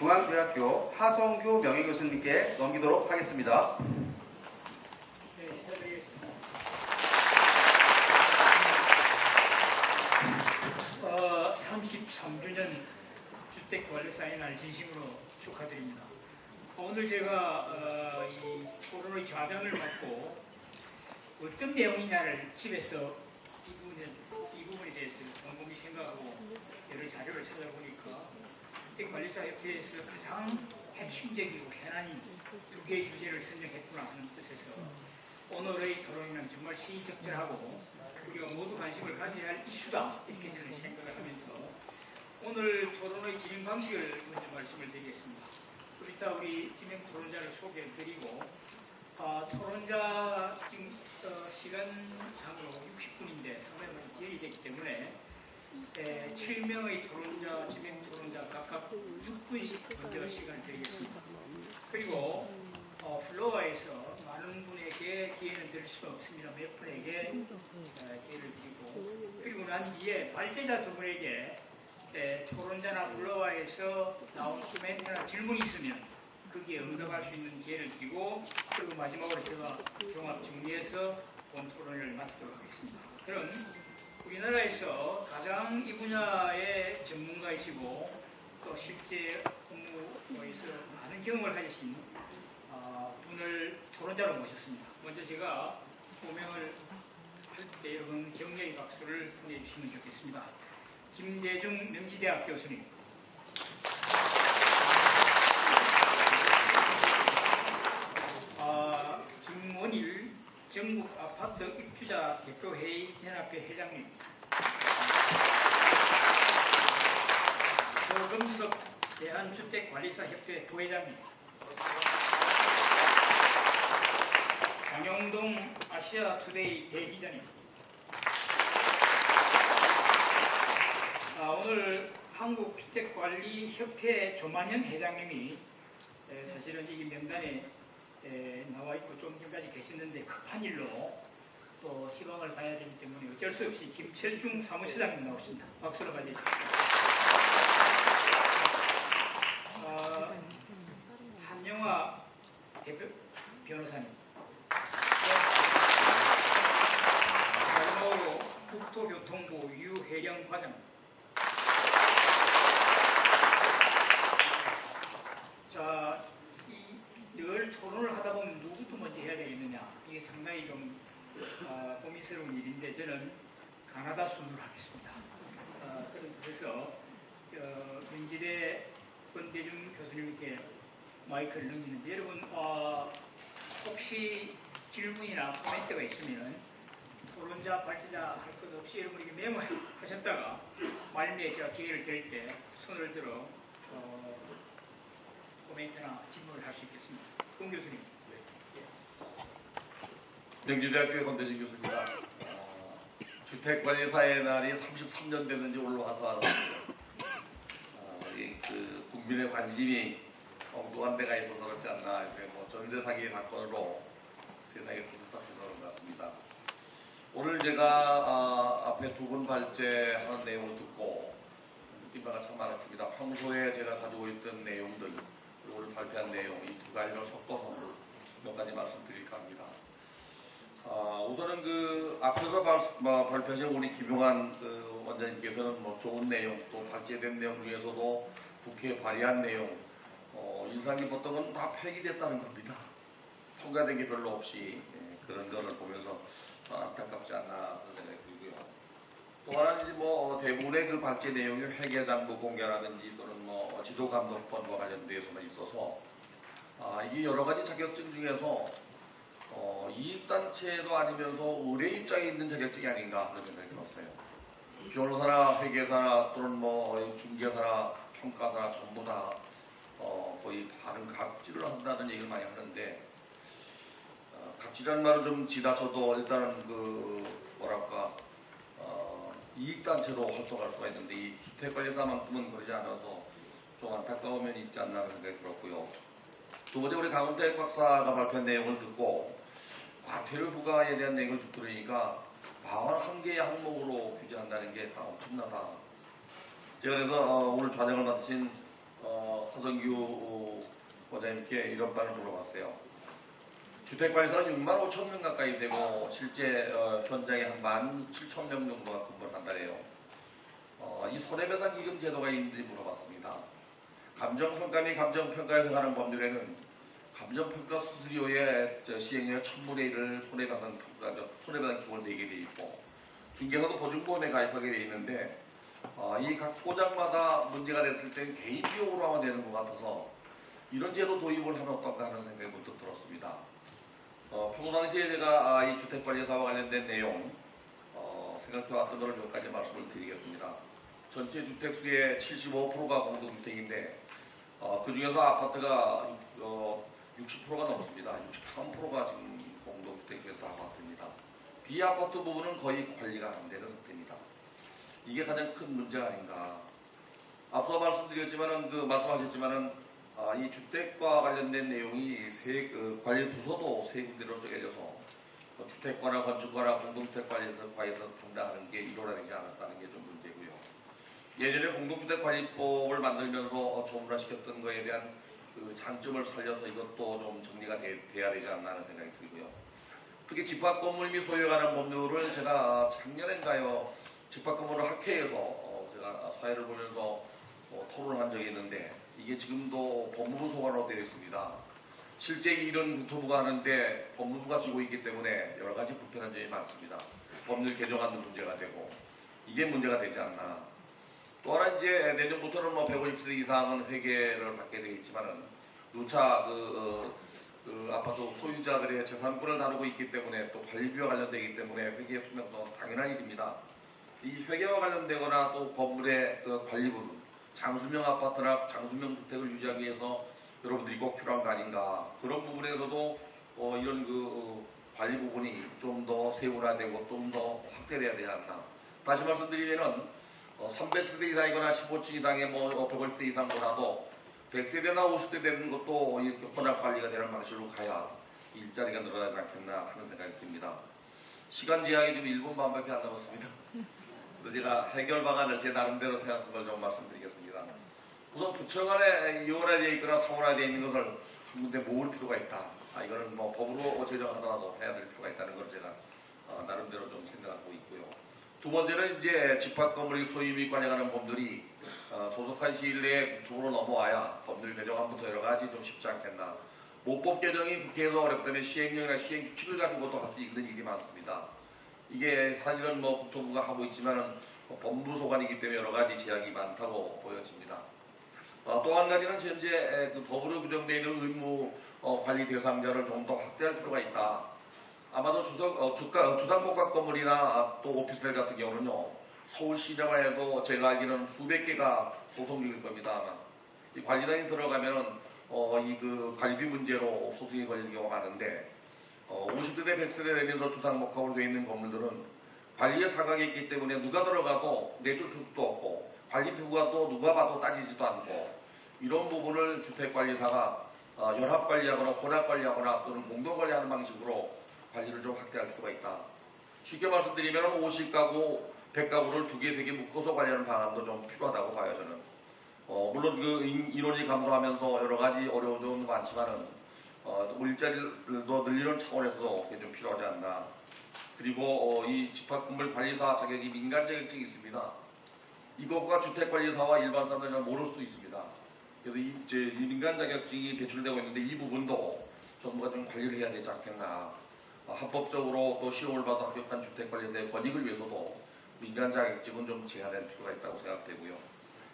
중앙대학교 하성규 명예교수님께 넘기도록 하겠습니다. 네, 인사드리겠습니다. 33주년 주택관리사의 날 진심으로 축하드립니다. 오늘 제가 이 토론의 좌장을 맡고 어떤 내용이냐를 집에서 이 부분에 대해서 곰곰이 생각하고 여러 자료를 찾아보니까 주택관리사협회에서 가장 핵심적이고 해난인 두 개의 주제를 선정했구나 하는 뜻에서 오늘의 토론은 정말 시의적절하고 우리가 모두 관심을 가져야 할 이슈다 이렇게 저는 생각을 하면서 오늘 토론의 진행 방식을 먼저 말씀을 드리겠습니다. 좀 이따 우리 진행 토론자를 소개해드리고 토론자 지금 시간상으로 60분인데 상당히 많이 기회이 됐기 때문에 7명의 토론자, 진행 토론자 각각 6분씩 먼저 시간을 드리겠습니다. 그리고 플로어에서 많은 분에게 기회는 드릴 수는 없습니다. 몇 분에게 기회를 드리고 그리고 난 뒤에 발제자 두 분에게 토론자나 플로어에서 나온 코멘트나 질문이 있으면 거기에 응답할 수 있는 기회를 드리고 그리고 마지막으로 제가 종합 정리해서 본 토론을 마치도록 하겠습니다. 그럼 우리나라에서 가장 이 분야의 전문가이시고 또 실제 업무에서 많은 경험을 가지신 분을 토론자로 모셨습니다. 먼저 제가 호명을 할 때 여러분 격려의 박수를 보내주시면 좋겠습니다. 김대중 명지대학 교수님, 김원일 전국 아파트 입주자 대표회의 연합회 회장님, 조금석 대한주택관리사협회 부회장님, 장영동 아시아투데이 대기자님, 오늘 한국주택관리협회 조만현 회장님이 사실은 이 명단에 나와 있고 좀 전까지 계셨는데 급한 일로 또 지방을 가야 되기 때문에 어쩔 수 없이 김철중 사무실장님 나오십니다. 박수로 맞이해주십시오. 한영화 대표 변호사님, 마지막으로 국토교통부 유혜령 과장. 자, 늘 토론을 하다 보면 누구부터 먼저 해야 되겠느냐, 이게 상당히 좀 고민스러운 일인데 저는 가나다 순으로 하겠습니다. 그런 뜻에서 명지대 권대중 교수님께 마이크를 넘기는데 여러분 혹시 질문이나 코멘트가 있으면 토론자, 발제자 할 것 없이 여러분 이렇게 메모하셨다가 말미에 제가 기회를 드릴 때 손을 들어 코멘트나 질문을 할 수 있겠습니다. 권 교수님. 명지대학교의 권대중 교수입니다. 주택관리사의 날이 33년 됐는지 올라와서 알았습니다. 그 국민의 관심이 엉뚱한 데가 있어서 그렇지 않나. 뭐 전세 사기 사건으로 세상에 뿌듯해서 그런 것 같습니다. 오늘 제가 앞에 두 분 발제하는 내용을 듣고 느낀 바가 참 많았습니다. 평소에 제가 가지고 있던 내용들 그리고 오늘 발표한 내용 이 두 가지를 섞어서 몇 가지 말씀드릴까 합니다. 우선은 그 앞에서 발표하신 우리 김용환 그 원장님께서는 뭐 좋은 내용 또 발제된 내용 중에서도 국회에 발의한 내용 인상 깊었던 건 다 폐기됐다는 겁니다. 통과된 게 별로 없이 그런 거를 보면서 안타깝지 않나 그런 생각이 들고요. 또 하나는 이제 뭐 대부분의 그 발제 내용이 회계장부 공개라든지 또는 뭐 지도감독권과 관련돼서만 있어서 이게 여러 가지 자격증 중에서 이익단체도 아니면서 의뢰 입장에 있는 자격증이 아닌가 그런 생각이 들었어요. 변호사나 회계사나 또는 뭐 중개사나 평가사나 전부 다 거의 다른 갑질을 한다는 얘기를 많이 하는데 갑질이라는 말은 좀 지나쳐도 일단은 그 뭐랄까 이익단체로 활동할 수가 있는데 이 주택관리사만큼은 그러지 않아서 좀 안타까운 면이 있지 않나 그런 생각이 들었고요. 두 번째 우리 강은택 박사가 발표한 내용을 듣고 과태료 부과에 대한 내용을 쭉 들으니까 41개의 항목으로 규제한다는 게 다 엄청나다. 제가 그래서 오늘 좌정을 맡으신 하성규 원장님께 이런 바를 물어봤어요. 주택관리사는 6만 5천 명 가까이 되고 실제 현장에 한 17,000명 정도가 근무를 한다래요. 이 손해배상 기금 제도가 있는지 물어봤습니다. 감정평가 및 감정평가에 해당하는 법률에는 감정평가 수수료의 시행료의 1000분의 1을 손해배상 기본으로 내게 되어 있고 중개사도 보증보험에 가입하게 되어 있는데 이 각 소장마다 문제가 됐을 때 개인 비용으로 하면 되는 것 같아서 이런 제도 도입을 하면 어떨까 하는 생각이 문득 들었습니다. 평상시에 제가 이 주택관리사와 관련된 내용 생각해왔던 것을 몇 가지 말씀을 드리겠습니다. 전체 주택수의 75%가 공동주택인데 그 중에서 아파트가 60%가 넘습니다. 63%가 지금 공동주택 중에서 아파트입니다. 비아파트 부분은 거의 관리가 안 되는 상태입니다. 이게 가장 큰 문제가 아닌가. 앞서 말씀하셨지만은 이 주택과 관련된 내용이 관리 부서도 세 군데로 쪼개져서 주택과나 건축과나 공동주택관리에서 담당하는 게 일원화되지 않았다는 게 좀 문제고요. 예전에 공동주택관리법을 만들면서 조문화시켰던 거에 대한 그 장점을 살려서 이것도 좀 정리가 돼야 되지 않나 하는 생각이 들고요. 특히 집합건물 및 소유에 관한 법률을 제가 작년인가요 집합건물을 학회에서 제가 사회를 보면서 토론한 적이 있는데 이게 지금도 법무부 소관으로 되어 있습니다. 실제 일은 국토부가 하는데 법무부가 쥐고 있기 때문에 여러 가지 불편한 점이 많습니다. 법률 개정안도 문제가 되고 이게 문제가 되지 않나. 또 하나 이제 내년부터는 150세대 이상은 회계를 받게 되어 있지만은 누차 아파트 소유자들의 재산권을 다루고 있기 때문에 또 관리비와 관련되기 때문에 회계 투명성은 당연한 일입니다. 이 회계와 관련되거나 또 건물의 관리 부분, 장수명 아파트나 장수명 주택을 유지하기 위해서 여러분들이 꼭 필요한 거 아닌가. 그런 부분에서도 이런 관리 부분이 좀 더 세분화되고 좀 더 확대돼야 되지 않나. 다시 말씀드리면은 300세대 이상이거나 15층 이상의 150세 이상보다도 100세대나 50대 되는 것도 이렇게 혼합 관리가 되는 방식으로 가야 일자리가 늘어나지 않겠나 하는 생각이 듭니다. 시간 제약이 지금 1분만밖에 안 남았습니다. 그래서 제가 해결 방안을 제 나름대로 생각한 걸 좀 말씀드리겠습니다. 우선 부처간에 이원화되어 있거나 상호화되어 있는 것을 한 군데 모을 필요가 있다. 이거는 법으로 제정하더라도 해야 될 필요가 있다는 걸 제가 나름대로 좀 생각하고 있고요. 두 번째는 이제 집합건물의 소유 및 관련하는 법률이 조속한 시일 내에 국토부로 넘어와야 법률 개정안부터 여러 가지 좀 쉽지 않겠나. 모법 개정이 국회에서 어렵다면 시행령이나 시행 규칙을 가지고도 할 수 있는 일이 많습니다. 이게 사실은 국토부가 하고 있지만은 법무부 소관이기 때문에 여러 가지 제약이 많다고 보여집니다. 또 한 가지는 현재 법으로 규정되어 있는 의무 관리 대상자를 좀 더 확대할 필요가 있다. 아마도 주상복합 건물이나 또 오피스텔 같은 경우는요, 서울시장만 해도 제가 알기로는 수백 개가 소송 중일 겁니다. 아마. 이 관리단이 들어가면은 관리비 문제로 소송이 걸리는 경우가 많은데 50세대 100세대 되면서 주상복합으로 되어 있는 건물들은 관리에 사각이 있기 때문에 누가 들어가도 내쫓을 수도 없고 관리 피부가 또 누가 봐도 따지지도 않고 이런 부분을 주택관리사가 연합관리하거나 혼합관리하거나 또는 공동관리하는 방식으로 관리를 좀 확대할 필요가 있다. 쉽게 말씀드리면 50가구, 100가구를 2개, 3개 묶어서 관리하는 방안도 좀 필요하다고 봐요, 저는. 물론 인원이 감소하면서 여러 가지 어려운 점도 많지만은 일자리를 더 늘리는 차원에서도 그게 좀 필요하지 않나. 그리고 이 집합건물관리사 자격이 민간 자격증이 있습니다. 이것과 주택관리사와 일반 사람들이 잘 모를 수도 있습니다. 그래서 이 민간 자격증이 배출되고 있는데 이 부분도 정부가 좀 관리를 해야 되지 않겠나. 합법적으로 또 시험을 받아 합격한 주택관리사의 권익을 위해서도 민간 자격증은 좀 제한할 필요가 있다고 생각되고요.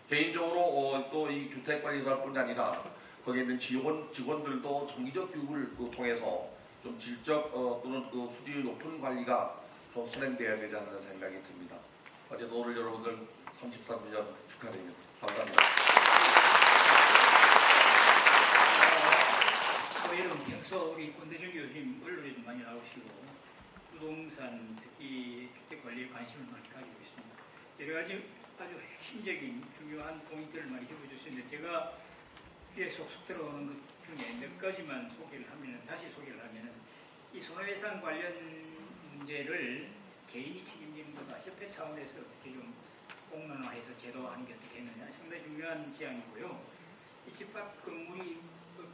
개인적으로 또 이 주택관리사뿐 아니라 거기에 있는 직원들도 정기적 교육을 통해서 좀 질적 또는 수준이 높은 관리가 좀 선행돼야 되지 않는 생각이 듭니다. 어제도 오늘 여러분들 33주년 축하드립니다. 감사합니다. 여러분 평소 우리 권대중 교수님 언론에도 많이 나오시고 부동산 특히 주택관리에 관심을 많이 가지고 있습니다. 여러 가지 아주 핵심적인 중요한 포인트를 많이 짚어주셨는데 제가 귀에 쏙쏙 들어오는 것 중에 몇 가지만 다시 소개를 하면은 이 손해배상 관련 문제를 개인이 책임지는 것보다 협회 차원에서 어떻게 좀 공론화해서 제도화하는 게 어떻겠느냐 상당히 중요한 지향이고요. 이 집합 건물이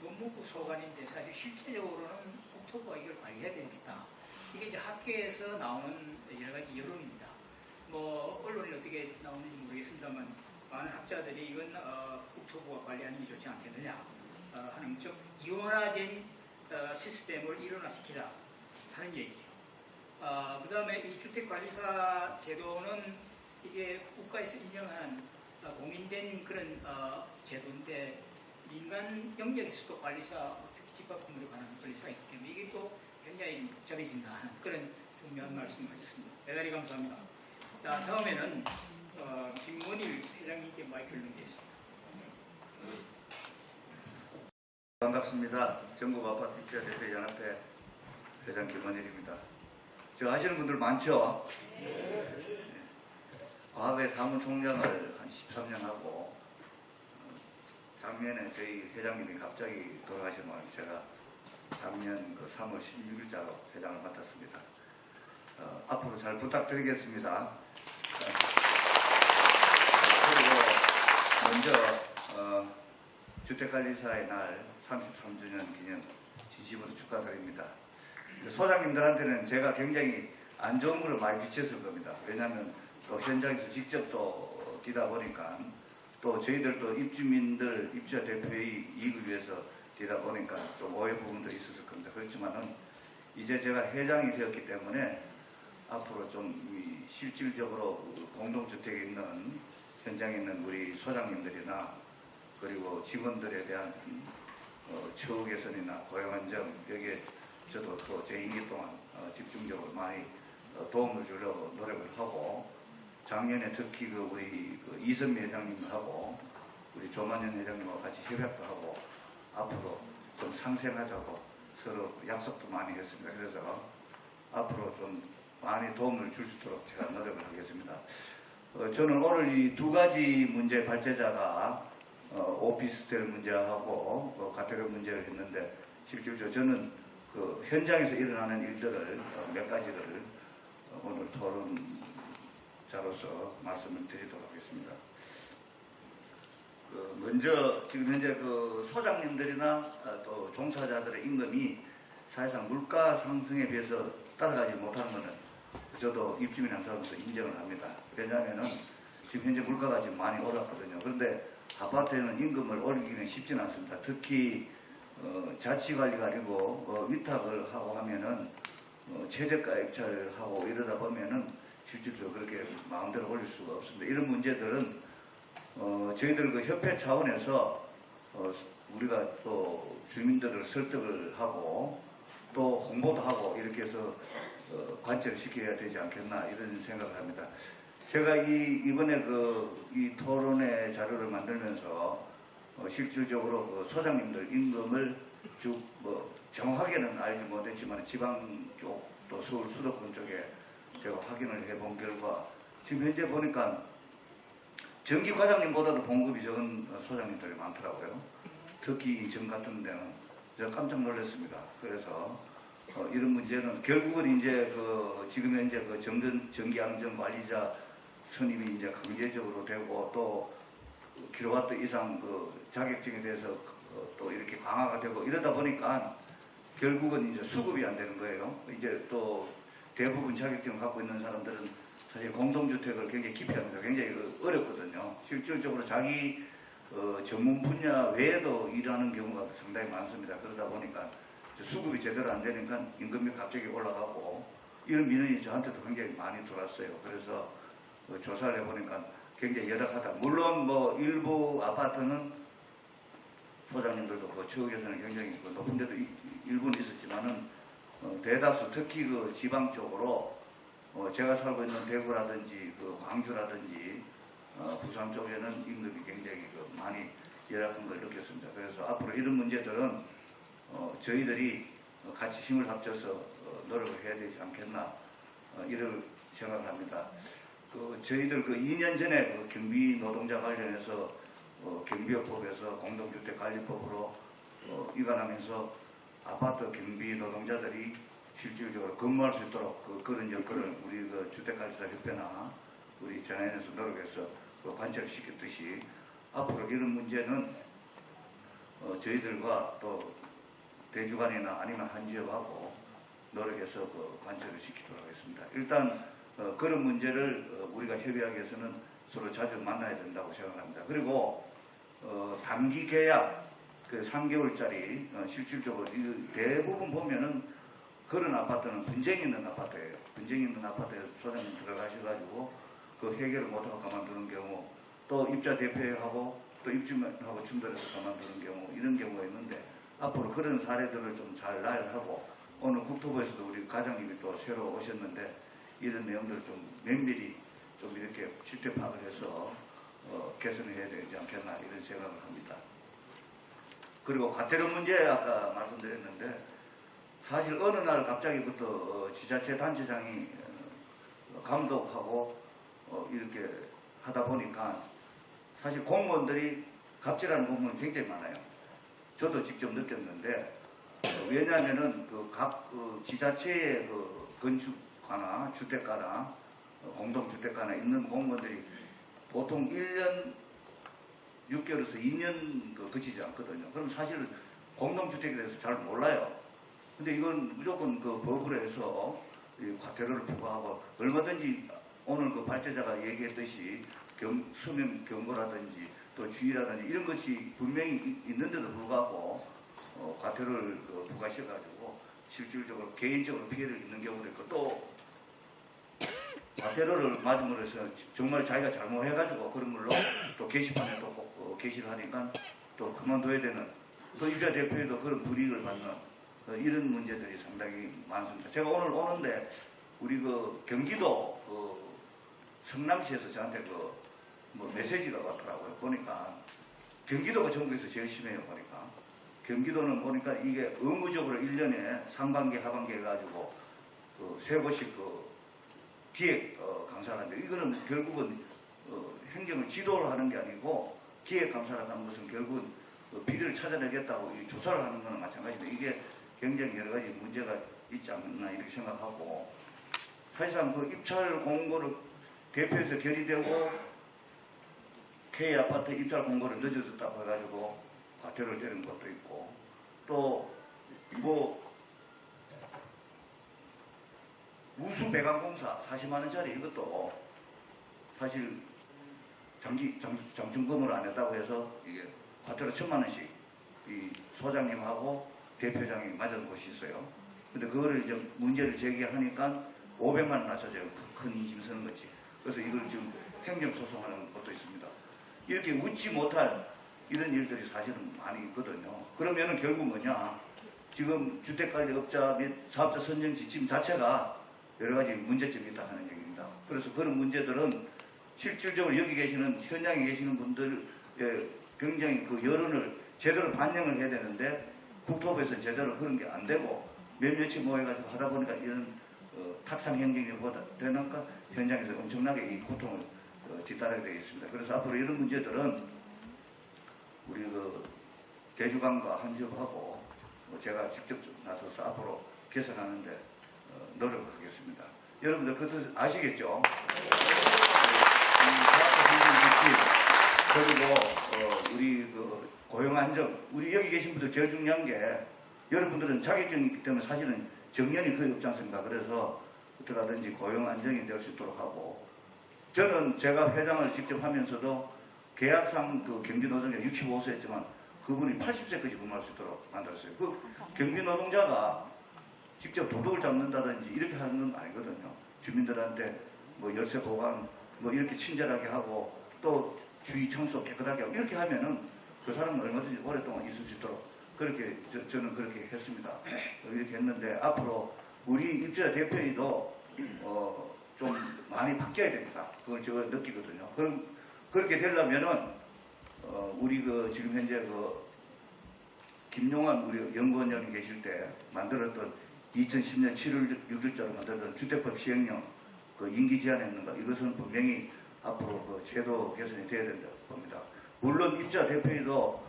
법무부 소관인데 사실 실제적으로는 국토부가 이걸 관리해야 되겠다. 이게 이제 학계에서 나오는 여러 가지 여론입니다. 뭐 언론이 어떻게 나오는지 모르겠습니다만 많은 학자들이 이건 국토부가 관리하는 게 좋지 않겠느냐 하는 좀 이원화된 시스템을 일원화시키자 하는 얘기죠. 그 다음에 이 주택관리사 제도는 이게 국가에서 인정한 공인된 그런 제도인데 민간 영역에서도 관리사, 특히 집합건물에 관한 관리사가 있기 때문에 이게 또 굉장히 복잡해진다 하는 그런 중요한 말씀을 하셨습니다. 대단히 감사합니다. 자, 다음에는 김원일 회장님께 마이크를 넘기겠습니다. 반갑습니다. 전국아파트입주자대표연합회 회장 김원일입니다. 저 아시는 분들 많죠? 네. 과거에 사무총장을 한 13년 하고 작년에 저희 회장님이 갑자기 돌아가신 바람에 제가 작년 3월 16일자로 회장을 맡았습니다. 앞으로 잘 부탁드리겠습니다. 그리고 먼저 주택관리사의 날 33주년 기념 진심으로 축하드립니다. 소장님들한테는 제가 굉장히 안 좋은 거를 많이 비쳤을 겁니다. 왜냐하면 또 현장에서 직접 또 뛰다 보니까 또 저희들도 입주민들, 입주자 대표의 이익을 위해서 뛰다 보니까 좀 오해 부분도 있었을 겁니다. 그렇지만은 이제 제가 회장이 되었기 때문에 앞으로 좀 실질적으로 공동주택에 있는 현장에 있는 우리 소장님들이나 그리고 직원들에 대한 처우 개선이나 고용 안정 여기에 저도 또 제 임기 동안 집중적으로 많이 도움을 주려고 노력을 하고 작년에 특히 우리 이선미 회장님하고 우리 조만현 회장님하고 같이 협약도 하고 앞으로 좀 상생하자고 서로 약속도 많이 했습니다. 그래서 앞으로 좀 많이 도움을 줄 수 있도록 제가 노력을 하겠습니다. 저는 오늘 이 두 가지 문제 발제자가 오피스텔 문제하고 가택의 문제를 했는데 실질적으로 저는 그 현장에서 일어나는 일들을 몇 가지를 오늘 토론자로서 말씀을 드리도록 하겠습니다. 먼저 지금 현재 그 소장님들이나 또 종사자들의 임금이 사실상 물가 상승에 비해서 따라가지 못하는 것은 저도 입주민 한 사람으로서 인정을 합니다. 왜냐하면은 지금 현재 물가가 지금 많이 올랐거든요. 그런데 아파트에는 임금을 올리기는 쉽지는 않습니다. 특히 자치관리가 아니고 위탁을 하고 하면은 최저가 입찰을 하고 이러다 보면은 실질적으로 그렇게 마음대로 올릴 수가 없습니다. 이런 문제들은 저희들 그 협회 차원에서 우리가 또 주민들을 설득을 하고 또 홍보도 하고 이렇게 해서 관철을 시켜야 되지 않겠나 이런 생각을 합니다. 제가 이번에 이 토론회 자료를 만들면서 실질적으로 그 소장님들 임금을 쭉 정확하게는 알지 못했지만 지방 쪽 또 서울 수도권 쪽에 제가 확인을 해본 결과 지금 현재 보니까 전기 과장님보다도 봉급이 적은 소장님들이 많더라고요. 특히 인천 같은 데는 제가 깜짝 놀랐습니다. 그래서 이런 문제는 결국은 이제 지금 현재 전기안전 관리자 선임이 이제 강제적으로 되고 또 킬로와트 이상 자격증에 대해서 또 이렇게 강화가 되고 이러다 보니까 결국은 이제 수급이 안 되는 거예요. 이제 또 대부분 자격증을 갖고 있는 사람들은 사실 공동주택을 굉장히 기피합니다. 굉장히 어렵거든요. 실질적으로 자기 전문 분야 외에도 일하는 경우가 상당히 많습니다. 그러다 보니까 수급이 제대로 안 되니까 임금이 갑자기 올라가고 이런 민원이 저한테도 굉장히 많이 들어왔어요. 그래서 조사를 해보니까 굉장히 열악하다. 물론 일부 아파트는 소장님들도 처우 개선이 굉장히 높은 데도 일부는 있었지만은 대다수 특히 지방 쪽으로 제가 살고 있는 대구라든지 광주라든지 부산 쪽에는 임금이 굉장히 많이 열악한 걸 느꼈습니다. 그래서 앞으로 이런 문제들은 저희들이 같이 힘을 합쳐서 노력을 해야 되지 않겠나 이런 생각을 합니다. 저희들 2년 전에 경비 노동자 관련해서 경비업법에서 공동주택관리법으로 위반하면서 아파트 경비 노동자들이 실질적으로 근무할 수 있도록 그런 여건을 우리 주택관리사 협회나 우리 전화연에서 노력해서 관철시켰듯이 앞으로 이런 문제는 저희들과 또 대주관이나 아니면 한 지역하고 노력해서 그 관철을 시키도록 하겠습니다. 일단 그런 문제를 우리가 협의하기 위해서는 서로 자주 만나야 된다고 생각합니다. 그리고 단기 계약 그 3개월짜리 실질적으로 대부분 보면은 그런 아파트는 분쟁이 있는 아파트예요. 분쟁이 있는 아파트에 소장님 들어가셔가지고 그 해결을 못하고 가만두는 경우, 또 입자 대표하고 또 입주민하고 충돌해서 가만두는 경우, 이런 경우가 있는데 앞으로 그런 사례들을 좀 잘 나열하고, 오늘 국토부에서도 우리 과장님이 또 새로 오셨는데 이런 내용들을 좀 면밀히 좀 이렇게 실태 파악을 해서 개선해야 되지 않겠나 이런 생각을 합니다. 그리고 과태료 문제 아까 말씀드렸는데, 사실 어느 날 갑자기부터 지자체 단체장이 감독하고 이렇게 하다 보니까 사실 공무원들이 갑질하는 공무원이 굉장히 많아요. 저도 직접 느꼈는데, 왜냐하면은 각 지자체의 건축가나 주택가나 공동주택가나 있는 공무원들이 보통 1년 6개월에서 2년 그치지 않거든요. 그럼 사실 공동주택에 대해서 잘 몰라요. 근데 이건 무조건 법으로 해서 과태료를 부과하고, 얼마든지 오늘 발제자가 얘기했듯이 수면 경고라든지 또 주의라든지 이런 것이 분명히 있는데도 불구하고 과태료를 부과시켜가지고 실질적으로 개인적으로 피해를 입는 경우도 있고, 또 과태료를 맞음으로 해서 정말 자기가 잘못해가지고 그런 걸로 또 게시판에 또 게시를 하니까 또 그만둬야 되는, 또 입자 대표에도 그런 불이익을 받는 이런 문제들이 상당히 많습니다. 제가 오늘 오는데 우리 경기도 성남시에서 저한테 메시지가 왔더라고요. 보니까 경기도가 전국에서 제일 심해요. 보니까 경기도는 보니까 이게 의무적으로 1년에 상반기 하반기 해가지고 세 곳씩 기획 감사를 하는데, 이거는 결국은 행정을 지도를 하는 게 아니고 기획 감사를 하는 것은 결국은 비리를 찾아내겠다고 조사를 하는 거는 마찬가지입니다. 이게 굉장히 여러 가지 문제가 있지 않나 이렇게 생각하고, 사실상 입찰 공고를 대표에서 결의되고 K아파트 입찰 공고를 늦어졌다고 해가지고 과태료를 때리는 것도 있고, 또 우수 배관공사 40만 원짜리 이것도 사실 장중금을 안 했다고 해서 이게 과태료 1,000만 원씩 이 소장님하고 대표장이 맞은 곳이 있어요. 근데 그거를 이제 문제를 제기하니까 500만 원 낮춰져요. 큰 인심 쓰는 거지. 그래서 이걸 지금 행정소송하는 것도 있습니다. 이렇게 웃지 못할 이런 일들이 사실은 많이 있거든요. 그러면은 결국 뭐냐, 지금 주택관리업자 및 사업자 선정 지침 자체가 여러 가지 문제점이 있다 하는 얘기입니다. 그래서 그런 문제들은 실질적으로 여기 계시는, 현장에 계시는 분들의 굉장히 여론을 제대로 반영을 해야 되는데, 국토부에서는 제대로 그런 게 안 되고 몇몇이 모여가지고 하다 보니까 이런 탁상 행정이 되니까 현장에서 엄청나게 이 고통을 뒤따르게 되어 있습니다. 그래서 앞으로 이런 문제들은 우리 대주관과 한지업하고 제가 직접 나서서 앞으로 개선하는데 노력하겠습니다. 여러분들 그 뜻 아시겠죠? 그리고 우리 고용 안정, 우리 여기 계신 분들 제일 중요한 게, 여러분들은 자격증이 있기 때문에 사실은 정년이 거의 없지 않습니까? 그래서 어떻게 하든지 고용 안정이 될 수 있도록 하고, 저는 제가 회장을 직접 하면서도 계약상 경비노동자 65세였지만 그분이 80세까지 근무할 수 있도록 만들었어요. 경비노동자가 직접 도둑을 잡는다든지 이렇게 하는 건 아니거든요. 주민들한테 열쇠 보관 이렇게 친절하게 하고, 또 주위 청소 깨끗하게 하고, 이렇게 하면은 그 사람은 얼마든지 오랫동안 있을 수 있도록 그렇게 저는 그렇게 했습니다. 이렇게 했는데 앞으로 우리 입주자 대표회의도 좀 많이 바뀌어야 됩니다. 그걸 제가 느끼거든요. 그렇게 되려면은 우리 지금 현재 김용환 우리 연구원장이 계실 때 만들었던 2010년 7월 6일자로 만들었던 주택법 시행령 임기 제한했는 것, 이것은 분명히 앞으로 제도 개선이 돼야 된다고 봅니다. 물론 입주자 대표회의도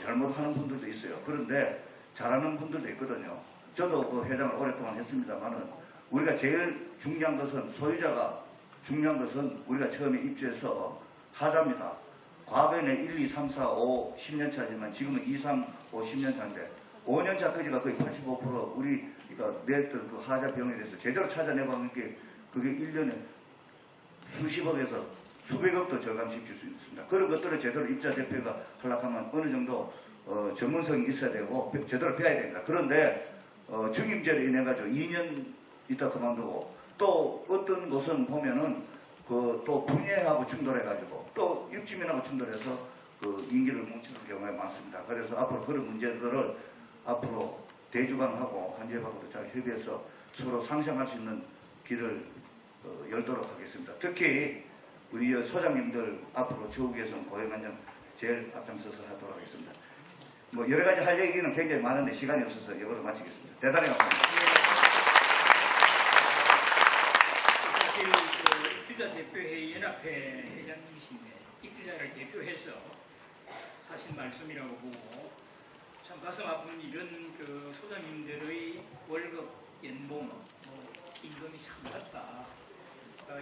잘못하는 분들도 있어요. 그런데 잘하는 분들도 있거든요. 저도 회장을 오랫동안 했습니다만은, 우리가 제일 중요한 것은, 소유자가 중요한 것은 우리가 처음에 입주해서 하자입니다. 과거에는 1, 2, 3, 4, 5, 10년 차지만 지금은 2, 3, 5, 10년 차인데 5년 차까지가 거의 85% 우리 그러니까 냈던 그 하자 병에 대해서 제대로 찾아내봤는 게 그게 1년에 수십억에서 수백억도 절감시킬 수 있습니다. 그런 것들을 제대로 입자 대표가 하려면 어느 정도 전문성이 있어야 되고 제대로 배워야 됩니다. 그런데 중임제로 인해 가지고 2년 있다 그만두고 또 어떤 곳은 보면은 그 또 분야하고 충돌해 가지고 또 입주민하고 충돌해서 그 임기를 뭉치는 경우가 많습니다. 그래서 앞으로 그런 문제들을 앞으로 대주관하고 한지회하고도 잘 협의해서 서로 상생할 수 있는 길을 열도록 하겠습니다. 특히 우리 소장님들 앞으로 최후위에서는 고용안정 제일 앞장서서 하도록 하겠습니다. 뭐 여러 가지 할 얘기는 굉장히 많은데 시간이 없어서 이거로 마치겠습니다. 대단히 감사합니다. 사실 그 입주자 대표회의 연합회 회장님이신데 입주자를 대표해서 하신 말씀이라고 보고 참 가슴 아픈 이런 그 소장님들의 월급, 연봉, 임금이 참 낮다.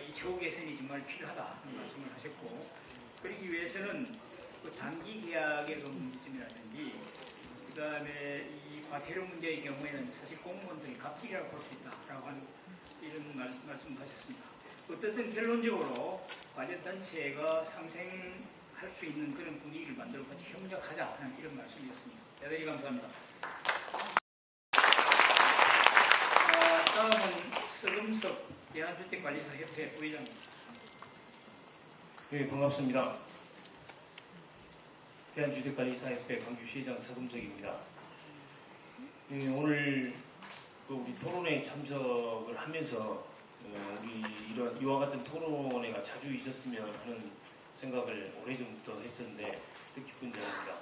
이 처우 개선이 정말 필요하다 하는 말씀을 하셨고 그러기 위해서는 그 단기 계약의 그 문제점이라든지 그 다음에 이 과태료 문제의 경우에는 사실 공무원들이 갑질이라고 볼 수 있다라고 하는 이런 말씀을 하셨습니다. 어쨌든 결론적으로 과제단체가 상생할 수 있는 그런 분위기를 만들어 같이 협력하자 하는 이런 말씀이었습니다. 대단히 감사합니다. 다음은 서금석 대한주택관리사협회 부회장입니다. 네, 반갑습니다. 대한주택관리사협회 광주시장 서금석입니다. 오늘 우리 토론회에 참석을 하면서 우리 이와 같은 토론회가 자주 있었으면 하는 생각을 오래전부터 했었는데 뜻깊은 자리입니다.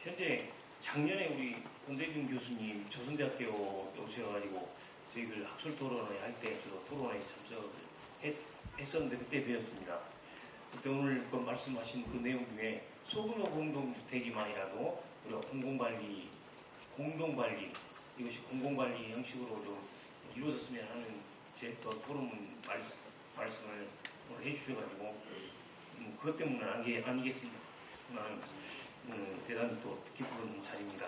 현재 작년에 우리 권대중 교수님 조선대학교 오셔가지고 저희들 학술 토론회 할 때 저도 토론회에 참석을 했었는데 그때 배웠습니다. 그때 오늘 그 말씀하신 그 내용 중에 소규모 공동주택이만이라도 우리가 공동관리 이것이 공공관리 형식으로 좀 이루어졌으면 하는 제 또 토론 말씀을 오늘 해주셔가지고 그것 때문은 아니겠습니다. 대단히 또 기쁜 자리입니다.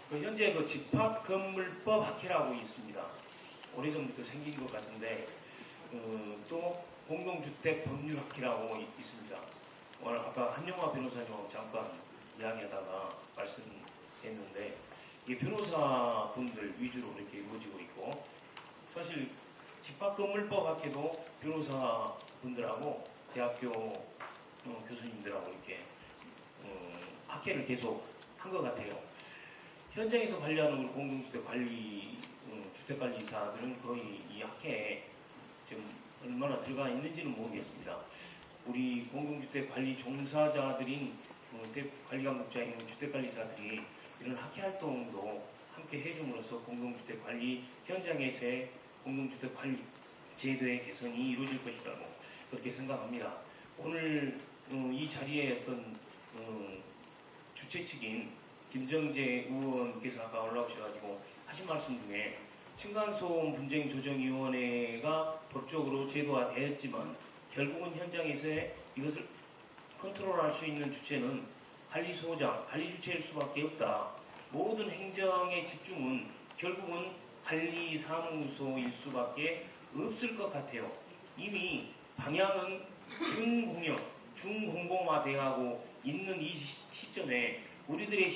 현재 그 집합건물법 학회라고 있습니다. 오래전부터 생긴 것 같은데 또 공동주택 법률학회라고 있습니다. 오늘 아까 한영화 변호사님하고 잠깐 이야기하다가 말씀했는데 이게 변호사분들 위주로 이렇게 이루어지고 있고 사실 집합건물법 학회도 변호사분들하고 대학교 교수님들하고 이렇게 학회를 계속 한 것 같아요. 현장에서 관리하는 우리 공동주택 관리 주택관리사들은 거의 이 학회에 지금 얼마나 들어가 있는지는 모르겠습니다. 우리 공동주택 관리 종사자들인 관리감독자인 주택관리사들이 이런 학회 활동도 함께 해줌으로써 공동주택 관리 현장에서의 공동주택 관리 제도의 개선이 이루어질 것이라고 그렇게 생각합니다. 오늘 이 자리에 어떤 주최 측인 김정재 의원께서 아까 올라오셔가지고 하신 말씀 중에 층간소음 분쟁조정위원회가 법적으로 제도화되었지만 결국은 현장에서의 이것을 컨트롤할 수 있는 주체는 관리소장, 관리주체일 수밖에 없다. 모든 행정의 집중은 결국은 관리사무소일 수밖에 없을 것 같아요. 이미 방향은 중공공화되어가고 있는 이 시점에 우리들의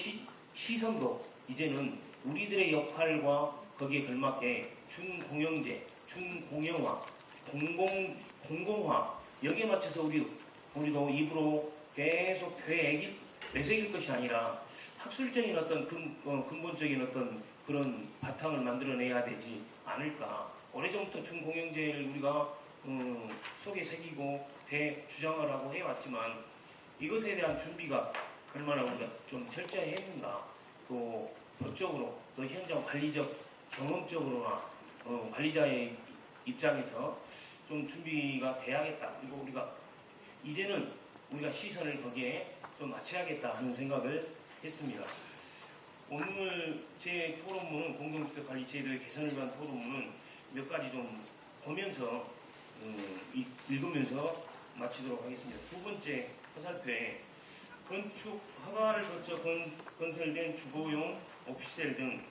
시선도 이제는 우리들의 역할과 거기에 걸맞게 준공영제, 준공영화, 공공화 여기에 맞춰서 우리도 입으로 계속 되새길 것이 아니라 학술적인 어떤 근본적인 어떤 그런 바탕을 만들어내야 되지 않을까. 오래전부터 준공영제를 우리가 속에 새기고 대주장을 하고 해왔지만 이것에 대한 준비가 얼마나 우리가 좀 철저히 했는가. 또 법적으로 또 현장 관리적 경험적으로나 관리자의 입장에서 좀 준비가 돼야겠다. 그리고 우리가 이제는 우리가 시선을 거기에 좀 맞춰야겠다 하는 생각을 했습니다. 오늘 제 토론문은 공동주택 관리 제도의 개선을 위한 토론문은 몇 가지 좀 보면서 읽으면서 마치도록 하겠습니다. 두 번째 화살표에 건축 허가를 거쳐 건설된 주거용 오피스텔 등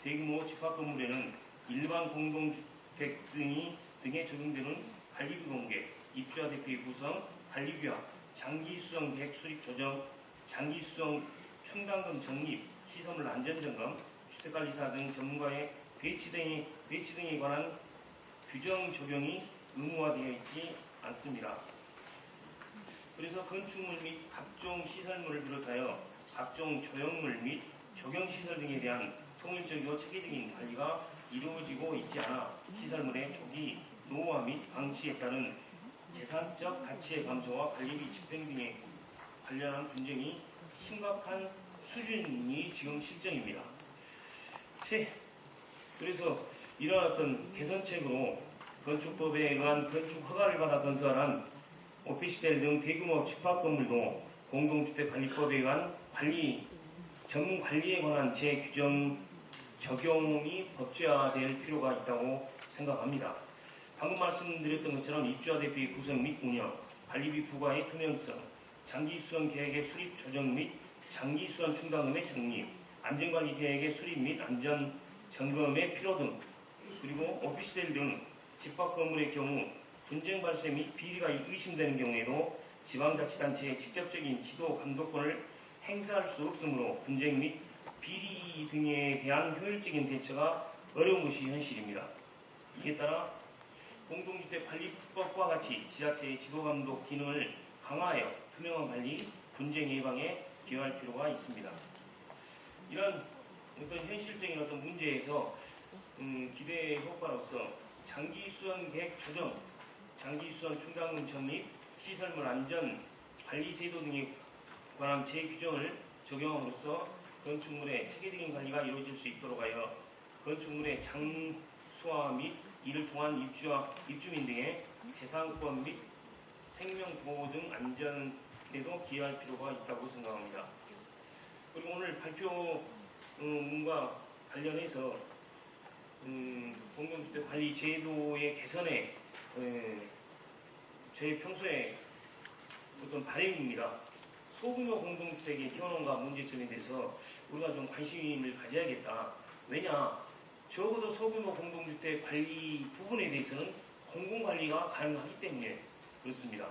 대규모 집합 건물에는 일반 공동주택 등에 적용되는 관리비 공개, 입주자 대피 구성, 관리비와 장기수성 계획 수립 조정, 장기수성 충당금 적립, 시설물 안전점검, 주택관리사 등 전문가의 배치 등에 관한 규정 적용이 의무화되어 있지 않습니다. 그래서 건축물 및 각종 시설물을 비롯하여 각종 조형물 및 조경시설 등에 대한 통일적이고 체계적인 관리가 이루어지고 있지 않아 시설물의 초기 노후화 및 방치에 따른 재산적 가치의 감소와 관리비 집행 등에 관련한 분쟁이 심각한 수준이 지금 실정입니다. 그래서 이러한 어떤 개선책으로 건축법에 의한 건축 허가를 받아 건설한 오피스텔 등 대규모 집합 건물도 공동주택관리법에 의한 전문 관리에 관한 재규정 적용이 법제화될 필요가 있다고 생각합니다. 방금 말씀드렸던 것처럼 입주자 대비 구성 및 운영, 관리비 부과의 투명성, 장기수선 계획의 수립 조정 및 장기수선 충당금의 적립, 안전관리 계획의 수립 및 안전 점검의 필요 등, 그리고 오피스텔 등 집합 건물의 경우 분쟁 발생 및 비리가 의심되는 경우에도 지방자치단체의 직접적인 지도 감독권을 행사할 수 없으므로 분쟁 및 비리 등에 대한 효율적인 대처가 어려운 것이 현실입니다. 이에 따라 공동주택관리법과 같이 지자체의 지도감독 기능을 강화하여 투명한 관리, 분쟁 예방에 기여할 필요가 있습니다. 이런 어떤 현실적인 어떤 문제에서 기대 효과로서 장기수선 계획 조정, 장기수선 충당금 적립, 시설물 안전 관리 제도 등에 관한 재규정을 적용함으로써 건축물의 체계적인 관리가 이루어질 수 있도록 하여 건축물의 장수화 및 이를 통한 입주민 등의 재산권 및 생명보호 등 안전에도 기여할 필요가 있다고 생각합니다. 그리고 오늘 발표문과 관련해서 공동주택 관리 제도의 개선에 저희 평소에 어떤 바람입니다. 소규모 공동주택의 현황과 문제점에 대해서 우리가 좀 관심을 가져야겠다. 왜냐? 적어도 소규모 공동주택 관리 부분에 대해서는 공공관리가 가능하기 때문에 그렇습니다.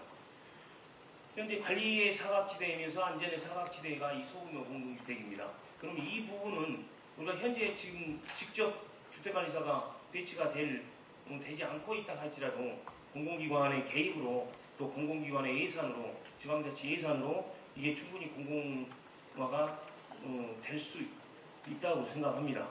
현재 관리의 사각지대이면서 안전의 사각지대가 이 소규모 공동주택입니다. 그럼 이 부분은 우리가 현재 지금 직접 주택관리사가 배치가 되지 않고 있다 할지라도 공공기관의 개입으로 또 공공기관의 예산으로 지방자치 예산으로 이게 충분히 공공화가 될 수 있다고 생각합니다.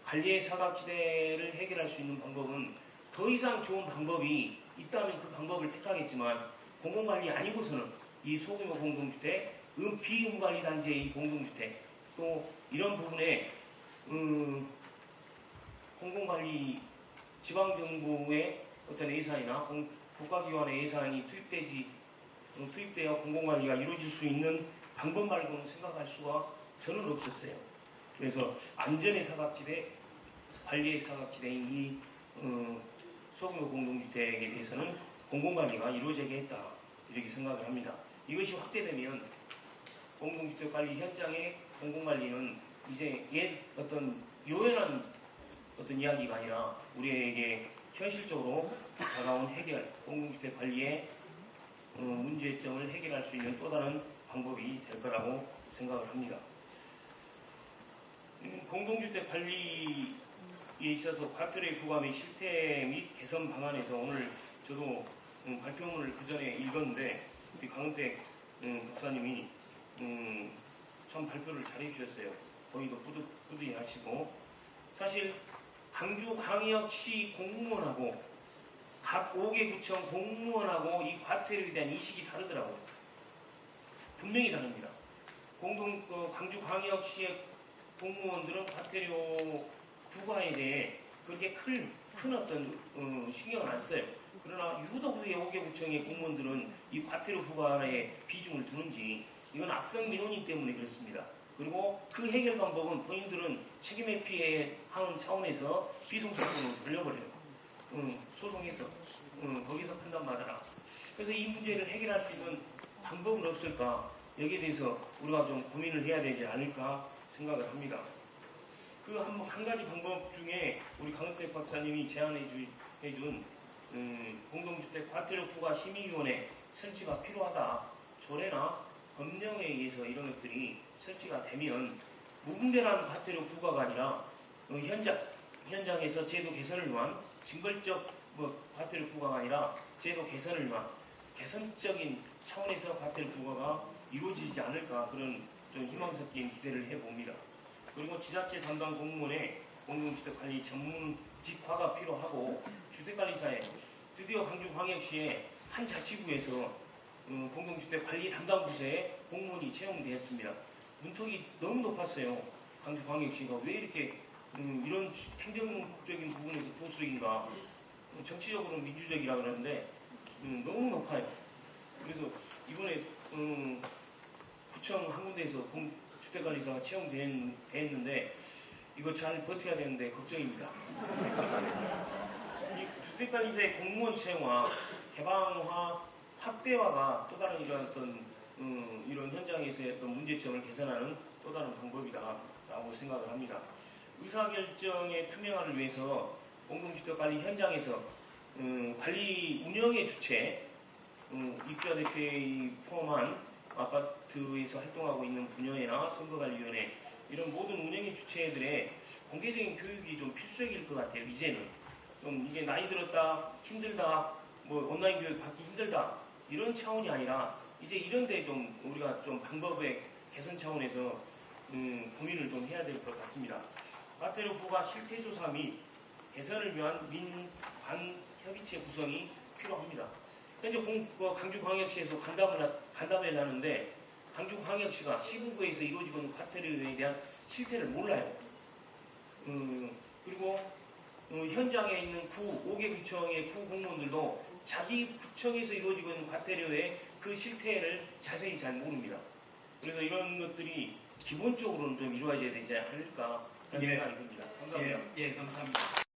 관리의 사각지대를 해결할 수 있는 방법은 더 이상 좋은 방법이 있다면 그 방법을 택하겠지만 공공관리 아니고서는 이 소규모 공동주택, 비음관리단지의 이 공동주택 또 이런 부분에 공공관리 지방정부의 어떤 예산이나 국가기관의 예산이 투입되어 공공관리가 이루어질 수 있는 방법 말고는 생각할 수가 저는 없었어요. 그래서 안전의 사각지대, 관리의 사각지대인 이 소규모 공동주택에 대해서는 공공관리가 이루어져야겠다 이렇게 생각을 합니다. 이것이 확대되면 공동주택 관리 현장의 공공관리는 이제 어떤 요연한 어떤 이야기가 아니라 우리에게 현실적으로 다가온 해결, 공동주택 관리의 문제점을 해결할 수 있는 또 다른 방법이 될 거라고 생각을 합니다. 공동주택 관리에 있어서 과태료 부과 및 실태 및 개선 방안에서 오늘 저도 발표문을 그 전에 읽었는데 우리 강은택 박사님이 참 발표를 잘 해주셨어요. 거기도 뿌듯히 하시고 사실 강주광역시 공무원하고 각 5개 구청 공무원하고 이 과태료에 대한 인식이 다르더라고요. 분명히 다릅니다. 강주광역시의 공무원들은 과태료 부과에 대해 그렇게 큰 어떤 신경을 안 써요. 그러나 유독 왜 5개 구청의 공무원들은 이 과태료 부과에 비중을 두는지 이건 악성 민원인 때문에 그렇습니다. 그리고 그 해결 방법은 본인들은 책임 회피하는 차원에서 비송사건으로 돌려버려요. 소송해서 거기서 판단받아라. 그래서 이 문제를 해결할 수 있는 방법은 없을까? 여기에 대해서 우리가 좀 고민을 해야 되지 않을까 생각을 합니다. 그 한 가지 방법 중에 우리 강은택 박사님이 제안해준 공동주택 과태료 부과 심의위원회 설치가 필요하다. 조례나 법령에 의해서 이런 것들이 설치가 되면 무분별한 과태료 부과가 아니라 현장에서 제도 개선을 위한 징벌적 과태료 부과가 아니라 제도 개선을 위한 개선적인 차원에서 과태료 부과가 이루어지지 않을까 그런 좀 희망 섞인 기대를 해봅니다. 그리고 지자체 담당 공무원의 공동주택관리 전문직화가 필요하고 주택관리사에 드디어 광주광역시의 한 자치구에서 공동주택관리 담당 부서에 공무원이 채용되었습니다. 문턱이 너무 높았어요. 광주광역시가 왜 이렇게 이런 행정적인 부분에서 보수적인가? 정치적으로는 민주적이라 그러는데 너무 높아요. 그래서 이번에 구청 한 군데에서 주택관리사가 채용됐는데 이거 잘 버텨야 되는데 걱정입니다. 이 주택관리사의 공무원 채용화, 개방화, 확대화가 또 다른 이런 현장에서의 어떤 문제점을 개선하는 또 다른 방법이다라고 생각을 합니다. 의사결정의 투명화를 위해서 공동주택관리 현장에서 관리 운영의 주체, 입주자 대표의 포함한 아파트에서 활동하고 있는 분야나 선거관리위원회 이런 모든 운영의 주체들의 공개적인 교육이 좀 필수적일 것 같아요. 이제는 좀 이게 나이 들었다, 힘들다, 온라인 교육 받기 힘들다 이런 차원이 아니라 이제 이런데 좀 우리가 좀 방법의 개선 차원에서 고민을 좀 해야 될 것 같습니다. 과태료 부과 실태조사 및 개선을 위한 민관 협의체 구성이 필요합니다. 현재 광주광역시에서 간담회를 하는데 광주광역시가 시군구에서 이루어지고 있는 과태료에 대한 실태를 몰라요. 그리고 현장에 있는 5개 구청의 구 공무원들도 자기 구청에서 이루어지고 있는 과태료의 그 실태를 자세히 잘 모릅니다. 그래서 이런 것들이 기본적으로는 좀 이루어져야 되지 않을까 하는 생각이 듭니다. 감사합니다. 예, 감사합니다.